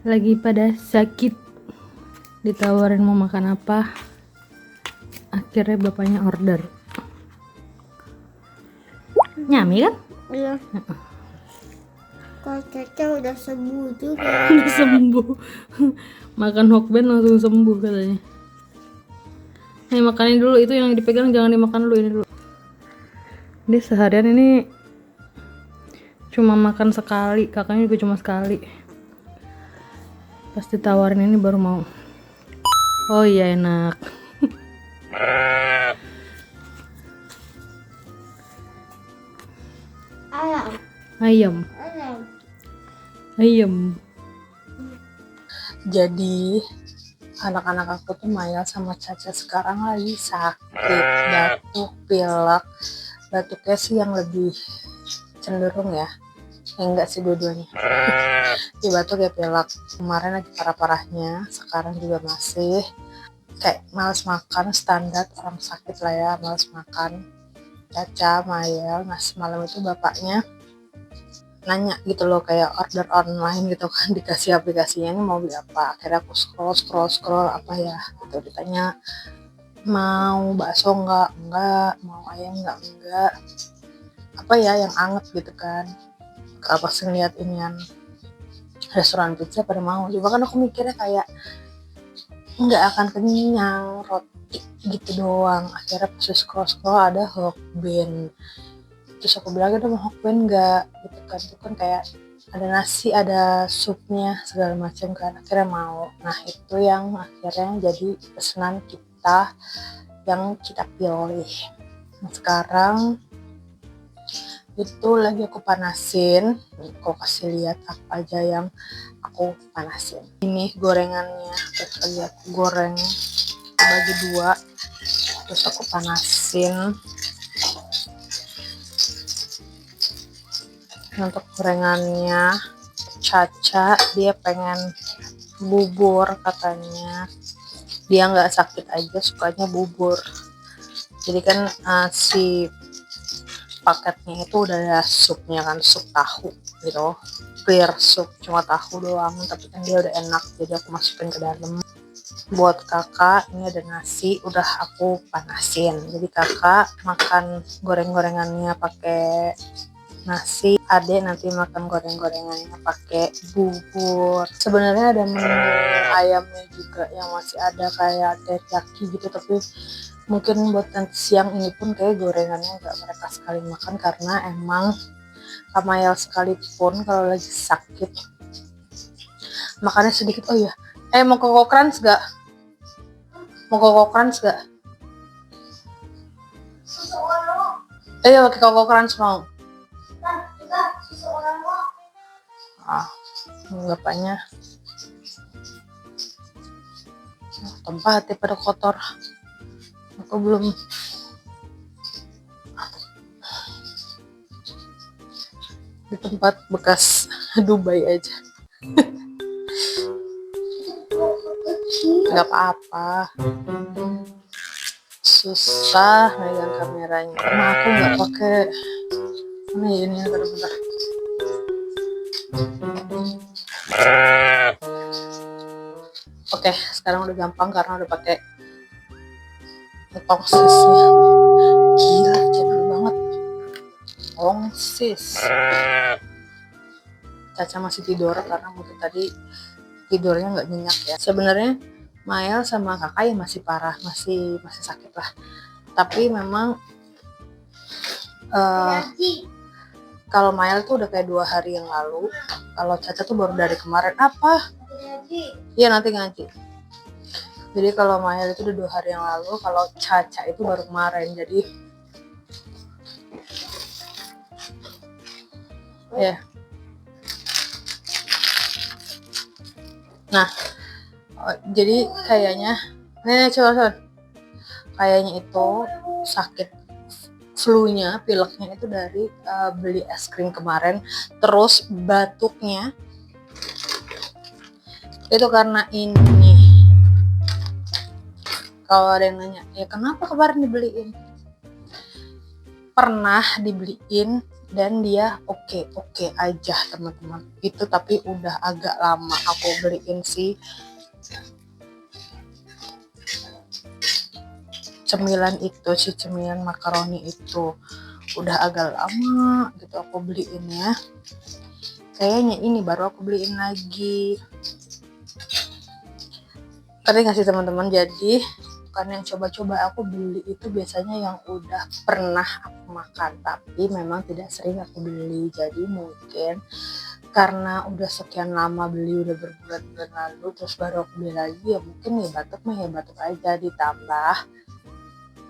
Lagi pada sakit, ditawarin mau makan apa, akhirnya bapaknya order. Nyami kan? Iya. Kalau Caca udah sembuh juga. Udah sembuh. Makan Hokben langsung sembuh katanya. Nih makanin dulu, itu yang dipegang jangan dimakan dulu, ini dulu. Dia seharian ini cuma makan sekali, kakaknya juga cuma sekali. Pas ditawarin ini baru mau. Oh iya enak. Ayam. Ayam. Ayam. Ayam. Jadi anak-anak aku tuh Maya sama Caca sekarang lagi sakit, batuk, pilek. Batuknya sih yang lebih cenderung ya. Enggak sih dua-duanya. Di batuk ya pilek. Kemarin lagi parah-parahnya, sekarang juga masih kayak malas makan, standar orang sakit lah ya, malas makan. Caca, Maya, nah semalam itu bapaknya nanya gitu loh, kayak order online gitu kan, dikasih aplikasinya ini mau beli apa. Akhirnya aku scroll apa ya gitu, ditanya mau bakso enggak, mau ayam enggak, apa ya yang anget gitu kan. Kalau pas ngeliat inian restoran pizza pada mau, cuma kan aku mikirnya kayak nggak akan kenyang, roti gitu doang. Akhirnya pas scroll ada Hokben, terus aku bilang ada mau Hokben nggak gitu kan. Itu kan kayak ada nasi, ada supnya segala macam kan. Akhirnya mau. Nah itu yang akhirnya jadi pesanan kita yang kita pilih. Nah, sekarang itu lagi aku panasin. Aku kasih lihat apa aja yang aku panasin. Ini gorengannya, terus lagi aku goreng bagi dua, terus aku panasin. Untuk gorengannya Caca dia pengen bubur katanya, dia nggak sakit aja sukanya bubur. Jadi kan si paketnya itu udah ada supnya kan, sup tahu gitu, clear sup, cuma tahu doang, tapi kan dia udah enak, jadi aku masukin ke dalam. Buat kakak ini ada nasi udah aku panasin, jadi kakak makan goreng-gorengannya pakai nasi, adek nanti makan goreng-gorengannya pakai bubur. Sebenarnya ada menu ayamnya juga yang masih ada kayak teriyaki gitu, tapi mungkin buat nanti siang ini pun kayak gorengannya nggak mereka sekali makan, karena emang Kamayal sekalipun kalau lagi sakit makannya sedikit. Oh iya, mau koko crunch gak? Mau koko crunch gak? Iya pakai koko crunch mau. Bapaknya tempatnya pada kotor, aku belum di tempat bekas Dubai aja. Nggak apa-apa, susah megang kameranya. Nah, aku nggak pakai ini bentar. Oke, sekarang udah gampang karena udah pakai tongsisnya. Gila, jadul banget. Tongsis. Caca masih tidur karena mungkin tadi tidurnya nggak nyenyak ya. Sebenarnya Mael sama kakak ya masih parah, masih sakit lah. Tapi memang kalau Mael tuh udah kayak 2 hari yang lalu. Kalau Caca tuh baru dari kemarin. Apa? Iya nanti ngaji. Jadi kalau Mael itu udah 2 hari yang lalu, kalau Caca itu baru kemarin. Jadi ya. Nah, jadi kayaknya coba kayaknya itu sakit flu-nya, pileknya itu dari beli es krim kemarin, terus batuknya itu karena ini. Kalau ada yang nanya, ya kenapa kemarin dibeliin? Pernah dibeliin dan dia oke aja teman-teman. Itu tapi udah agak lama aku beliin si cemilan itu, si cemilan makaroni itu udah agak lama gitu aku beliinnya. Kayaknya ini baru aku beliin lagi. Tapi nggak sih teman-teman, jadi bukan yang coba-coba aku beli itu biasanya yang udah pernah aku makan, tapi memang tidak sering aku beli. Jadi mungkin karena udah sekian lama beli, udah berbulan-bulan lalu, terus baru aku beli lagi, ya mungkin ya batuk mah ya batuk aja, ditambah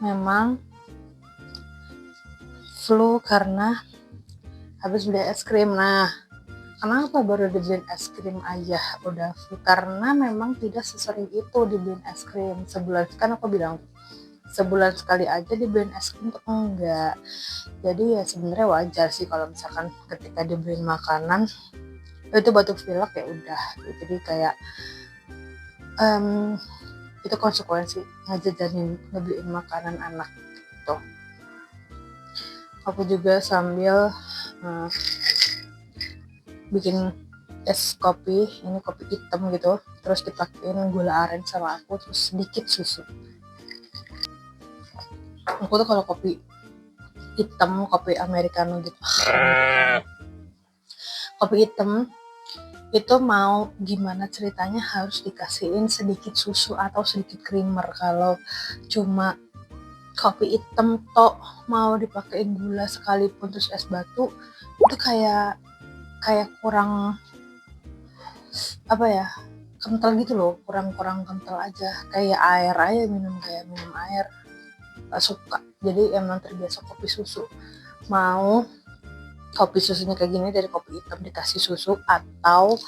memang flu karena habis beli es krim. Nah, kenapa baru dibeliin es krim aja udah flu? Karena memang tidak sesering itu dibeliin es krim. Sebulan, kan aku bilang sebulan sekali aja dibeliin es krim tuh enggak. Jadi ya sebenarnya wajar sih kalau misalkan ketika dibeliin makanan itu batuk pilek ya udah. Jadi kayak itu konsekuensi ngejajanin ngebeliin makanan anak gitu. Aku juga sambil bikin es kopi, ini kopi hitam gitu, terus dipakein gula aren sama aku, terus sedikit susu. Aku tuh kalau kopi hitam, kopi americano gitu, kopi hitam itu mau gimana ceritanya harus dikasihin sedikit susu atau sedikit creamer. Kalau cuma kopi hitam tok mau dipakein gula sekalipun terus es batu, itu kayak kurang apa ya, kental gitu loh, kurang kental aja, kayak air aja, minum air, gak suka. Jadi emang terbiasa kopi susu. Mau kopi susunya kayak gini dari kopi hitam dikasih susu, atau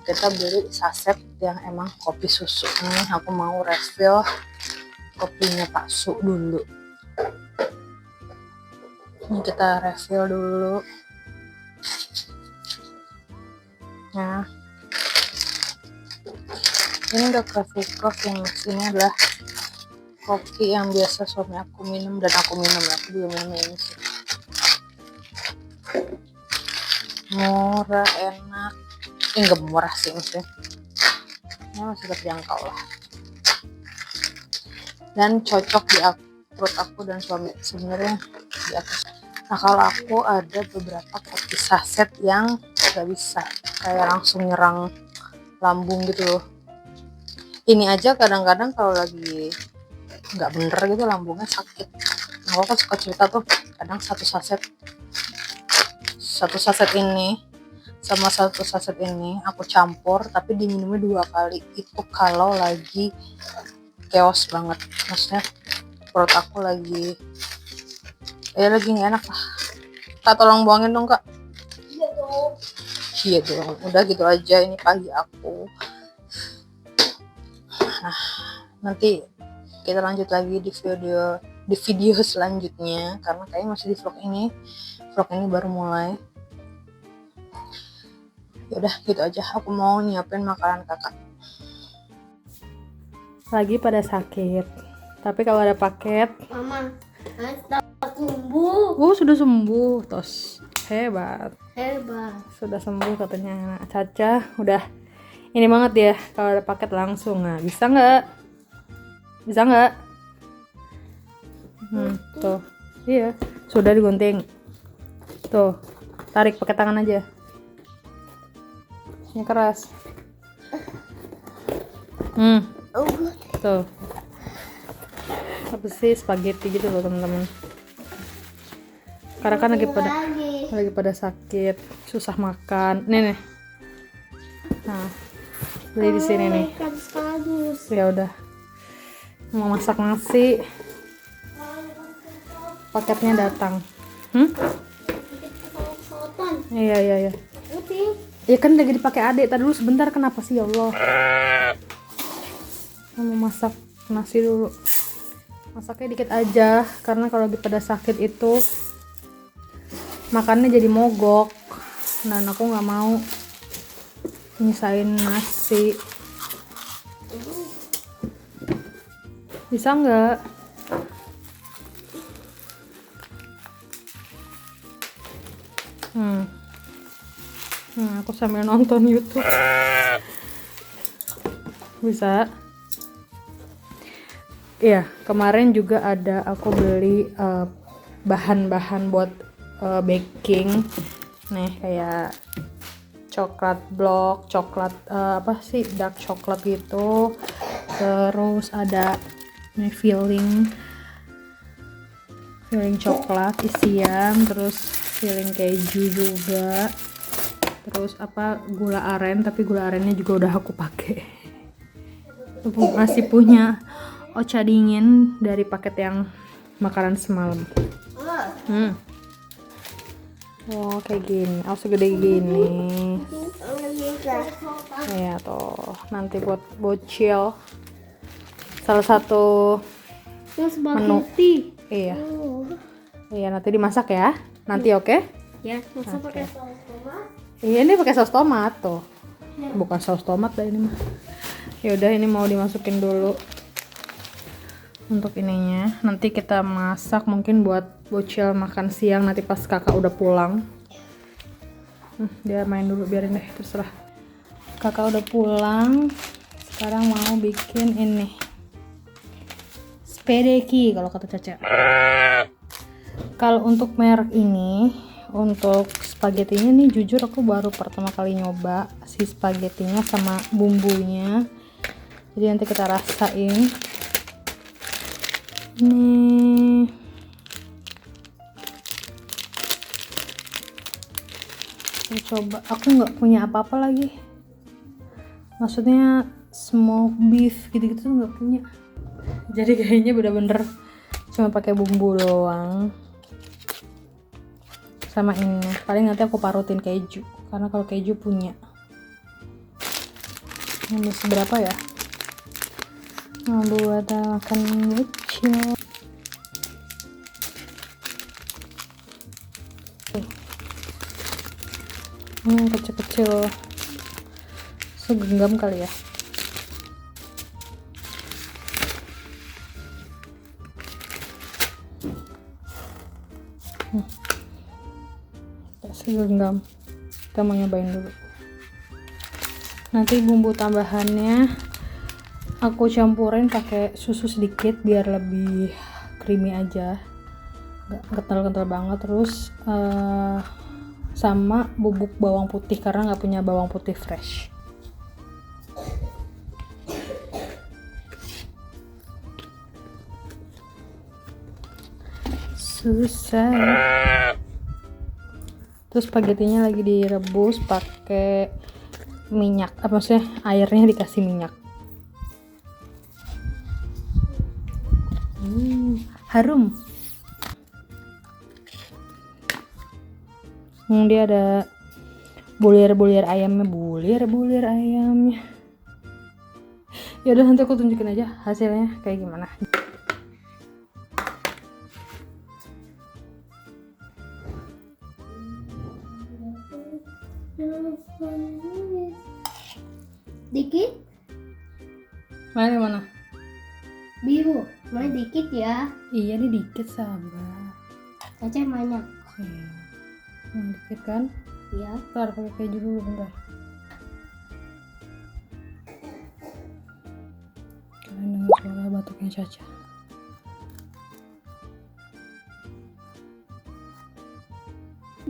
kita beli saset yang emang kopi susu. Ini aku mau refill kopinya Pak Su dulu. Ini kita refill dulu. Nah, ini udah coffee cup yang ini adalah kopi yang biasa suami aku minum dan aku minum. Aku juga minum ini sih. Murah, enak. Enggak murah sih maksudnya. Ini masih terjangkau lah. Dan cocok di perut aku dan suami sebenarnya di atas. Nah, kalau aku ada beberapa kopi saset yang gak bisa, kayak langsung nyerang lambung gitu loh. Ini aja kadang-kadang kalau lagi nggak bener gitu lambungnya sakit. Nah, aku kan suka cerita tuh, kadang satu saset ini sama satu saset ini aku campur tapi diminumnya 2 kali. Itu kalau lagi chaos banget, maksudnya perut aku lagi nggak enak lah. Kak, tolong buangin dong Kak. Iya dong, udah gitu aja ini pagi aku. Nah, nanti kita lanjut lagi di video selanjutnya, karena kayaknya masih di vlog ini baru mulai. Ya udah gitu aja, aku mau nyiapin makanan kakak. Lagi pada sakit, tapi kalau ada paket, Mama, sembuh. sudah sembuh, tos hebat, sudah sembuh katanya anak Caca. Udah ini banget ya, kalau ada paket langsung. Nah, bisa nggak tuh, iya sudah digunting tuh, tarik pakai tangan aja, ini keras. Tuh apa sih, spaghetti gitu loh teman-teman, karena kan lagi pada sakit, susah makan. Nih nah, beli di sini nih. Ya udah, mau masak nasi, paketnya datang. Iya ya kan lagi dipakai adik. Tadi dulu sebentar, kenapa sih ya Allah. Mau masak nasi dulu, masaknya dikit aja karena kalau lagi pada sakit itu makannya jadi mogok, dan aku nggak mau nyisain nasi. Bisa nggak? Aku sambil nonton YouTube. Bisa. Iya, kemarin juga ada aku beli bahan-bahan buat baking. Nih kayak coklat block, coklat apa sih, dark coklat gitu. Terus ada nih filling coklat isian, terus filling keju juga. Terus apa, gula aren, tapi gula arennya juga udah aku pakai. Aku masih punya ocha dingin dari paket yang makanan semalam. Oh kayak gini, oh segede gini. Ya tuh, nanti buat bocil. Salah satu menu. Iya. Iya, nanti dimasak ya. Nanti oke? Ya, masa pakai saus tomat? Iya, ini pakai saus tomat tuh. Bukan saus tomat dah ini mah. Ya udah, ini mau dimasukin dulu untuk ininya. Nanti kita masak mungkin buat bocil makan siang nanti pas kakak udah pulang. Dia main dulu, biarin deh, terserah. Kakak udah pulang. Sekarang mau bikin ini spaghetti kalau kata Caca. Kalau untuk merek ini, untuk spagettinya nih jujur aku baru pertama kali nyoba si spagettinya sama bumbunya. Jadi nanti kita rasain. Nih. Kita coba. Aku nggak punya apa-apa lagi. Maksudnya smoked beef gitu-gitu tuh nggak punya. Jadi kayaknya bener-bener cuma pakai bumbu doang. Sama ini. Paling nanti aku parutin keju. Karena kalau keju punya. Ini seberapa ya? Nah, buat makan bocil. Ini kecil-kecil segenggam kali ya. Segenggam. Kita mau nyobain dulu. Nanti bumbu tambahannya aku campurin pakai susu sedikit biar lebih creamy aja, nggak kental-kental banget. Terus sama bubuk bawang putih karena nggak punya bawang putih fresh. Susah. Terus spagettinya lagi direbus pakai minyak, apa maksudnya airnya dikasih minyak. Harum. Dia ada bulir-bulir ayamnya, bulir ayamnya. Ya udah, nanti aku tunjukin aja hasilnya kayak gimana. Dikit? Mana? Biru. Main dikit ya. Iya, ini dikit, sabar. Caca banyak. Dikit kan? Ya. Ntar pakai keju dulu bentar. Kalian dengar suara batuknya Caca.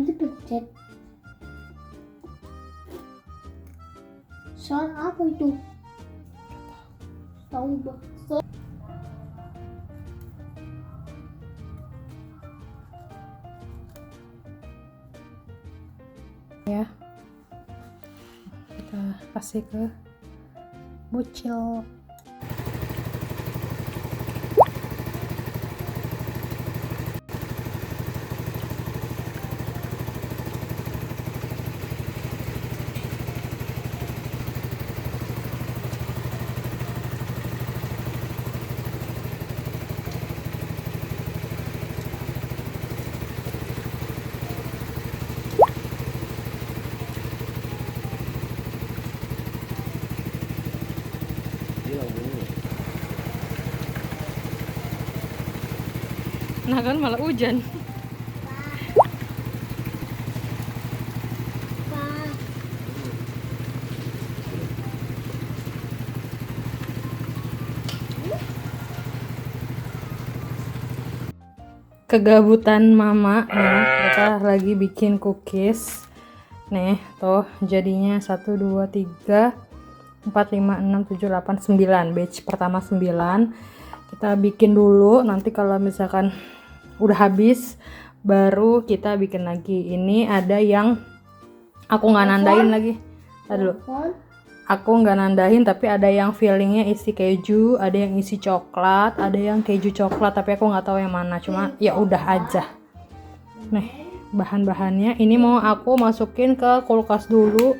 Itu pencet. Suara apa itu? Tahu bakso. Ya, kita kasih ke bocil. Nah kan malah hujan. kegabutan mama ya, kita lagi bikin cookies nih tuh. Jadinya 1 2 3 4 5 6 7 8 9, batch pertama 9 kita bikin dulu. Nanti kalau misalkan udah habis baru kita bikin lagi. Ini ada yang aku nggak nandain lagi. Tadi dulu aku nggak nandain, tapi ada yang fillingnya isi keju, ada yang isi coklat, ada yang keju coklat, tapi aku nggak tahu yang mana. Cuma ya udah aja. Nih bahan-bahannya ini mau aku masukin ke kulkas dulu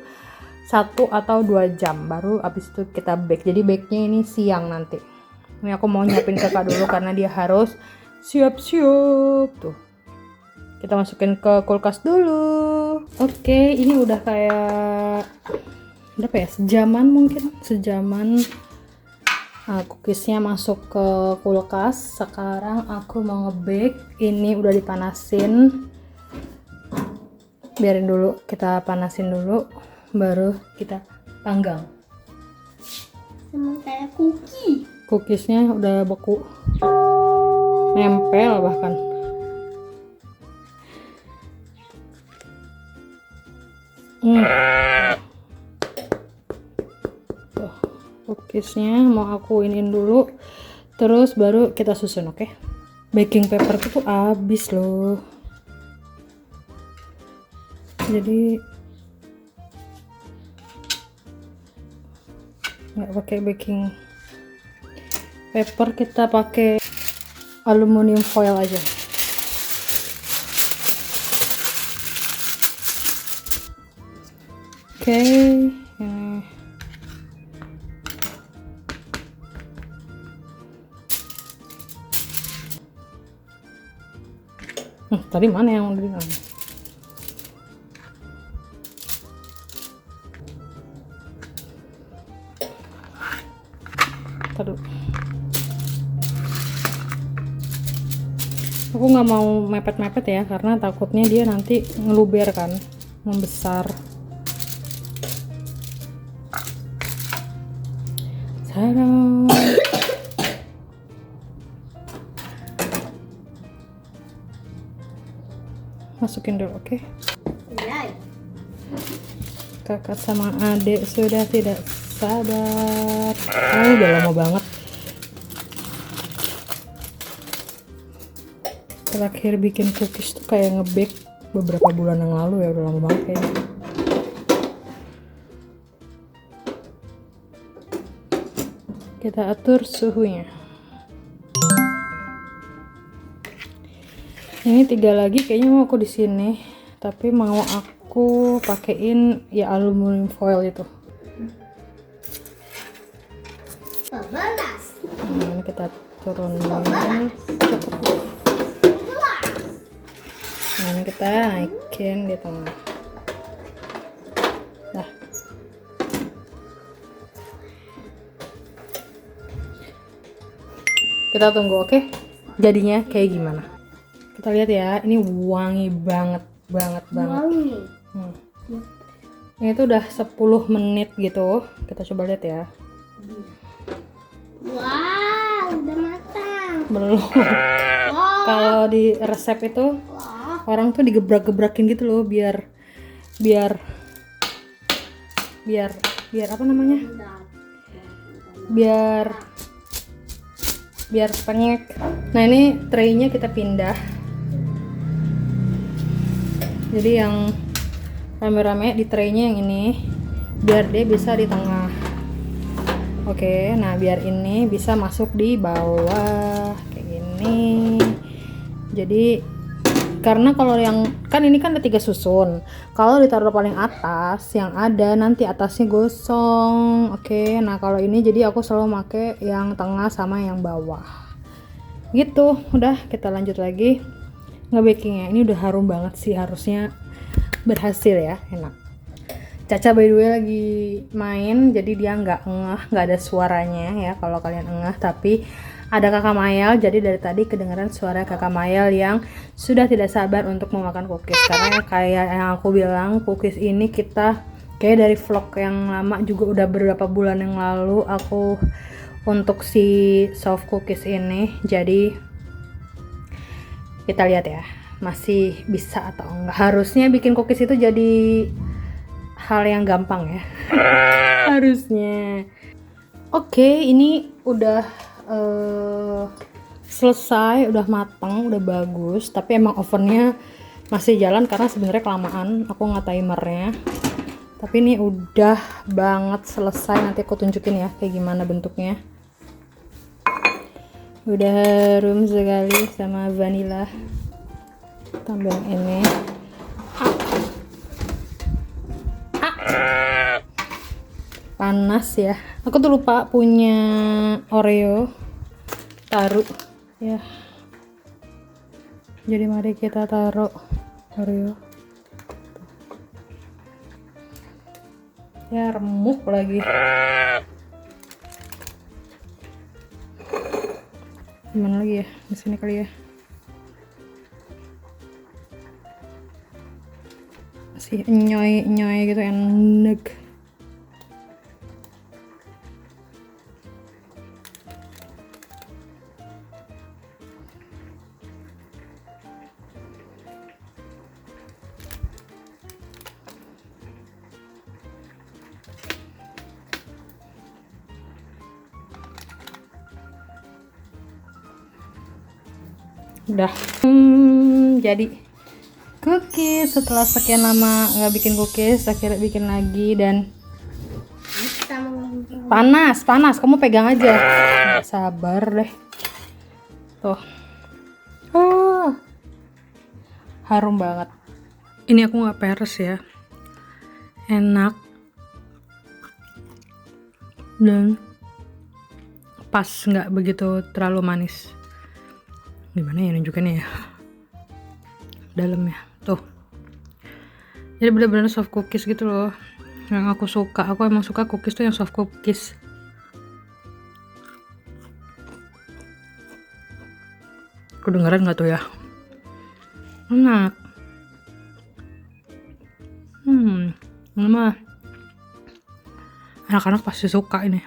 1 atau 2 jam, baru abis itu kita bake. Jadi bake-nya ini siang nanti. Ini aku mau nyiapin kakak dulu karena dia harus siap-siap tuh. Kita masukin ke kulkas dulu. Oke, ini udah kayak berapa ya, sejaman mungkin, sejaman. Nah, cookiesnya masuk ke kulkas. Sekarang aku mau nge-bake. Ini udah dipanasin, biarin dulu, kita panasin dulu baru kita panggang. Sama kayak cookie. Cookiesnya udah beku, nempel bahkan. Tuh, cookiesnya mau aku iniin dulu, terus baru kita susun. Oke? Baking paper itu habis loh, jadi nggak pakai baking paper, kita pakai aluminium foil aja. Oke, tadi mana yang udah bilang? Taruh. Aku nggak mau mepet-mepet ya, karena takutnya dia nanti ngeluber kan, membesar. Sarang. Masukin dulu, oke? Iya. Kakak sama adik sudah tidak sabar. Udah lama banget. Terakhir bikin cookies tuh kayak nge-bake beberapa bulan yang lalu ya, udah lama banget kayaknya. Kita atur suhunya. Ini 3 lagi kayaknya mau aku di sini, tapi mau aku pakein ya aluminium foil itu. 11. Nah, ini kita turunin. Nah, ini kita naikin di tengah. Nah, kita tunggu, oke? Jadinya kayak gimana? Kita lihat ya. Ini wangi banget. Wangi. Ini tuh udah 10 menit gitu. Kita coba lihat ya. Wow, udah matang. Belum. Wow. Kalau di resep itu orang tuh digebrak-gebrakin gitu loh, biar apa namanya? Biar pengek. Nah, ini traynya kita pindah. Jadi yang rame-rame di traynya yang ini, biar dia bisa di tengah. Oke, nah biar ini bisa masuk di bawah kayak gini. Jadi karena kalau yang kan ini kan ada 3 susun, kalau ditaruh paling atas yang ada nanti atasnya gosong. Oke, nah kalau ini jadi aku selalu pakai yang tengah sama yang bawah gitu. Udah, kita lanjut lagi nge-bakingnya. Ini udah harum banget sih, harusnya berhasil ya, enak. Caca by the way lagi main, jadi dia nggak ada suaranya ya kalau kalian engah, tapi ada kakak Mayal, jadi dari tadi kedengaran suara kakak Mayal yang sudah tidak sabar untuk memakan cookies. Karena kayak yang aku bilang, cookies ini kita kayak dari vlog yang lama juga, udah beberapa bulan yang lalu aku untuk si soft cookies ini. Jadi Kita lihat ya, masih bisa atau enggak. Harusnya bikin cookies itu jadi hal yang gampang ya. Harusnya. Oke, ini udah selesai, udah matang, udah bagus. Tapi emang ovennya masih jalan karena sebenarnya kelamaan. Aku nggak timernya. Tapi ini udah banget selesai. Nanti aku tunjukin ya kayak gimana bentuknya. Udah harum sekali sama vanilla. Tambah yang ini. Panas ya. Aku tuh lupa punya Oreo. Taruh ya. Jadi mari kita taruh Oreo. Ya remuk lagi. Gimana lagi ya? Di sini kali ya. Masih enyoy gitu, enak. Udah jadi cookies. Setelah sekian lama nggak bikin cookies, akhirnya bikin lagi. Dan panas, kamu pegang aja. Nggak sabar deh. Tuh, harum banget. Ini aku nggak peres ya, enak dan pas, nggak begitu terlalu manis. Gimana ya nunjukinnya ya, dalamnya tuh. Jadi bener-bener soft cookies gitu loh, yang aku suka. Aku emang suka cookies tuh yang soft cookies. Kedengeran nggak tuh ya? Enak. Ini mah anak-anak pasti suka ini.